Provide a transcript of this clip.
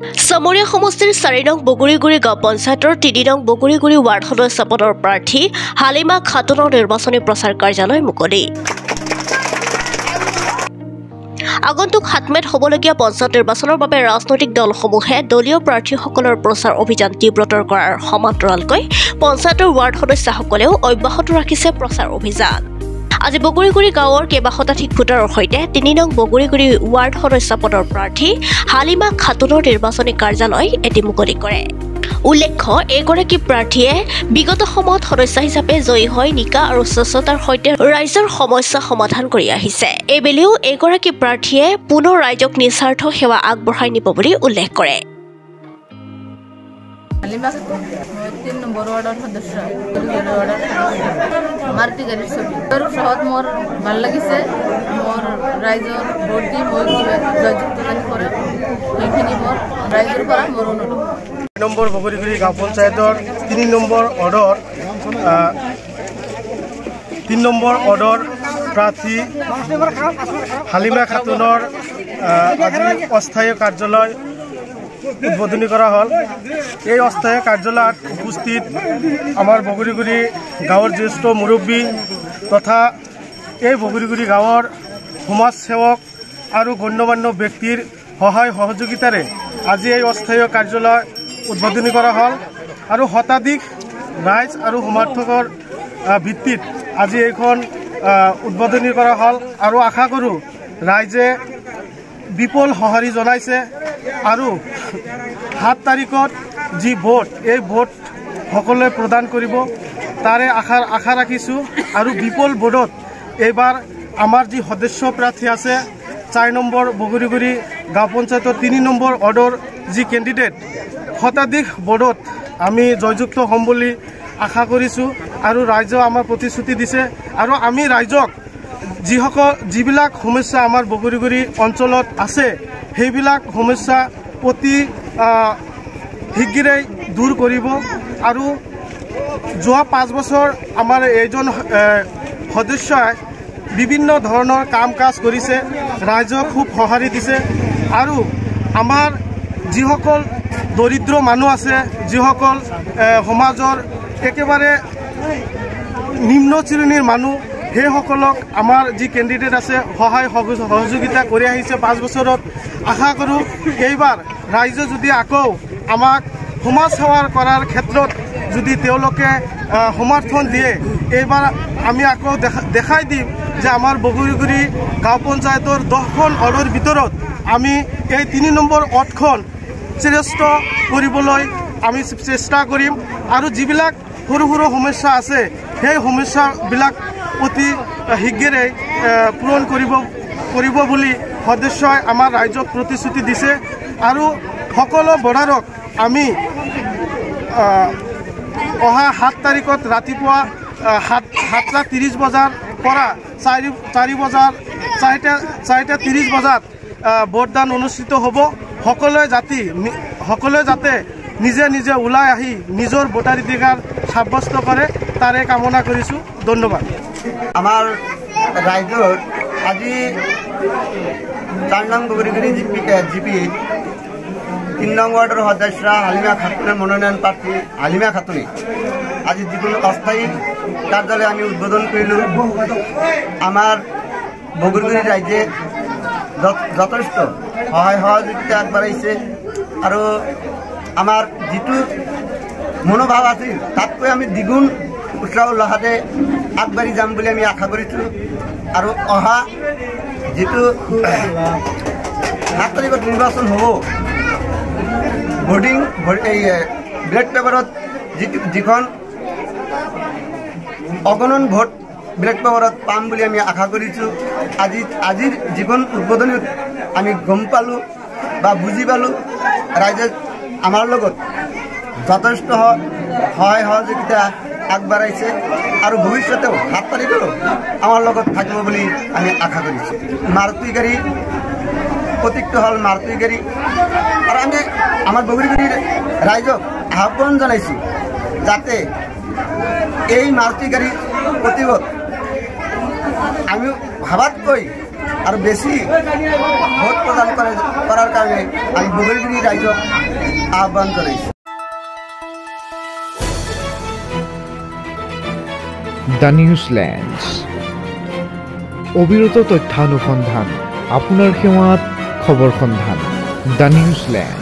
সামৰিয়া সমষ্টিৰ 4 নং বগুৰিগুৰি গাঁও পঞ্চায়তৰ 3 নং বগুৰিগুৰি ৱাৰ্ড সদস্য পদৰ প্ৰাৰ্থী হালিমা খাতুনৰ নিৰ্বাচনী প্ৰচাৰ কাৰ্যালয় মুকলি। আগন্তুক 7 মেত হ'বলগীয়া পঞ্চায়ত নিৰ্বাচনৰ বাবে ৰাজনৈতিক দলসমূহে দলীয় প্ৰাৰ্থীসকলৰ প্ৰচাৰ অভিযান তীব্ৰতৰ কৰাৰ সমান্তৰালকৈ পঞ্চায়তৰ ৱাৰ্ড সদস্যসকলেও অব্যাহত ৰাখিছে প্ৰচাৰ অভিযান। আজি বগুৰিগুৰি গাঁৱৰ কেইবা শতাধিক ভোটাৰৰ সৈতে 3 নং বগুৰিগুৰি ৱাৰ্ড সদস্য পদৰ প্ৰাৰ্থী হালিমা খাতুনৰ নিৰ্বাচনী কাৰ্যালয় এটি মুকলি কৰে। উল্লেখ্য এগৰাকী প্ৰাৰ্থীয়ে বিগত সময়ত সদস্য হিচাপে জয়ী হৈ নিকা আৰু স্বচ্ছতাৰ সৈতে ৰাইজৰ সমস্যা সমাধান কৰি আহিছে। এইবেলিও এগৰাকী প্ৰাৰ্থীয়ে পুনৰ ৰাইজক নিস্বাৰ্থ সেৱা আগবঢ়াই নিব বুলি উল্লেখ কৰে। হালিমা খাতুন 3 নম্বৰ ৱাৰ্ডৰ সদস্য মাৰুতি গাড়ীৰ ছবি আৰু সহজ মোৰ ভাল লাগিছে। মোৰ ৰাইজৰ ভোট দি মই জয়যুক্ত কৰে সেইখিনি মোৰ ৰাইজৰ পৰা মোৰ অনুৰোধ। নম্বৰ বগুৰিগুৰি গাঁও পঞ্চায়তৰ 3 নম্বৰ ৱাৰ্ডৰ প্ৰাৰ্থী হালিমা খাতুনৰ আজি অস্থায়ী কাৰ্যালয় উদ্বোধনী কৰা হ'ল। এই অস্থায়ী কাৰ্যালয়ত উপস্থিত আমাৰ বগুৰিগুৰি গাঁৱৰ জ্যেষ্ঠ মুৰব্বী তথা এই বগুৰিগুৰি গাঁৱৰ সমাজ সেৱক আৰু গণ্যমান্য ব্যক্তিৰ সহায় সহযোগিতাৰে আজি এই অস্থায়ী কাৰ্যালয় উদ্বোধনী কৰা হ'ল আৰু শতাধিক ৰাইজ আৰু সমৰ্থকৰ ভিত্তিত আজি এইখন উদ্বোধনী কৰা হ'ল আৰু আশা কৰোঁ ৰাইজে বিপুল সঁহাৰি জনাইছে আৰু 7 তাৰিখত যি ভোট এই ভোট সকলোৱে প্ৰদান কৰিব তাৰে আশা ৰাখিছোঁ আৰু বিপুল ভোটত এইবাৰ আমাৰ যি সদস্য প্ৰাৰ্থী আছে 4 নম্বৰ বগুৰিগুৰি গাঁও পঞ্চায়তৰ 3 নম্বৰ ৱাৰ্ডৰ যি কেণ্ডিডেট শতাধিক ভোটত আমি জয়যুক্ত হ'ম বুলি আশা কৰিছোঁ আৰু ৰাইজেও আমাৰ প্ৰতিশ্ৰুতি দিছে আৰু আমি ৰাইজক যিবিলাক সমস্যা আমাৰ বগুৰিগুৰি অঞ্চলত আছে সেইবিলাক সমস্যা অতি শীঘ্ৰেই দূৰ কৰিব আৰু যোৱা 5 বছৰ আমাৰ এইজন সদস্যই বিভিন্ন ধৰণৰ কাম কাজ কৰিছে, ৰাইজক খুব সঁহাৰি দিছে আৰু আমাৰ যিসকল দৰিদ্ৰ মানুহ আছে, যিসকল সমাজৰ একেবাৰে নিম্ন শ্ৰেণীৰ মানুহ সেইসকলক আমাৰ যি কেণ্ডিডেট আছে সহায় সহযোগিতা কৰি আহিছে 5 বছৰত। আশা কৰোঁ এইবাৰ ৰাইজে যদি আকৌ আমাক সমাজ সেৱা কৰাৰ ক্ষেত্ৰত যদি তেওঁলোকে সমৰ্থন দিয়ে এইবাৰ আমি আকৌ দেখাই দিম যে আমাৰ বগুৰিগুৰি গাঁও পঞ্চায়তৰ 10খন ৱাৰ্ডৰ ভিতৰত আমি এই 3 নম্বৰ ৱাৰ্ডখন শ্ৰেষ্ঠ কৰিবলৈ আমি চেষ্টা কৰিম আৰু যিবিলাক সৰু সৰু সমস্যা আছে সেই সমস্যাবিলাক অতি শীঘ্ৰেই পূৰণ কৰিব বুলি সদস্যই আমাৰ ৰাইজক প্ৰতিশ্ৰুতি দিছে আৰু সকলো ভোটাৰক আমি অহা 7 তাৰিখত ৰাতিপুৱা 7:30 বজাৰ পৰা 4:30 বজাত ভোটদান অনুষ্ঠিত হ'ব। সকলোৱে যাতে নিজে নিজে ওলাই আহি নিজৰ ভোটাধিকাৰ সাব্যস্ত কৰে তাৰে কামনা কৰিছোঁ। ধন্যবাদ। আমার রাইজর আজি 4 নং বগুরিগুরি জিপি 3 নং ওয়ার্ডের সদস্য হালিমা খাতুনের মনোনয়ন প্রার্থী হালিমা খাতুনে আজি যিকোনো অস্থায়ী কার্যালয় আমি উদ্বোধন করল। আমার বগুরিগুরি রাইজে যথেষ্ট সহায় সহযোগিতা আগবাড়াইছে আর আমার যিটো মনোভাব আছিল তাতকৈ আমি দ্বিগুণ উৎসাহ উল্লাসে আগবাঢ়ি যাম বুলি আমি আশা কৰিছোঁ আৰু অহা যিটো 7 তাৰিখত নিৰ্বাচন হ'ব ভোটিং এই ব্লেড পেপাৰত যিখন অগণন ভোট ব্লেড পেপাৰত পাম বুলি আমি আশা কৰিছোঁ। আজিৰ যিখন উদ্বোধনীত আমি গম পালোঁ বা বুজি পালোঁ ৰাইজে আমাৰ লগত যথেষ্ট সহায় সহযোগিতা আগবাঢ়াইছে আৰু ভৱিষ্যতেও 7 তাৰিখেও আমাৰ লগত থাকিব বুলি আমি আশা কৰিছোঁ। মাৰুতি গাড়ী প্ৰতীকটো হ'ল মাৰুতি গাড়ী আৰু আমি আমাৰ বগুৰিগুৰিৰ ৰাইজক আহ্বান জনাইছোঁ যাতে এই মাৰুতি গাড়ীৰ প্ৰতিভত আমি ভাবাতকৈ আৰু বেছি ভোট প্ৰদান কৰাৰ কাৰণে আমি বগৰীগুৰি ৰাইজক আহ্বান জনাইছোঁ। দ্য নিউজলেণ্ডছ অবিৰত তথ্যানুসন্ধান আপোনাৰ সেৱাত খবৰ সন্ধান দ্য নিউজলেণ্ড।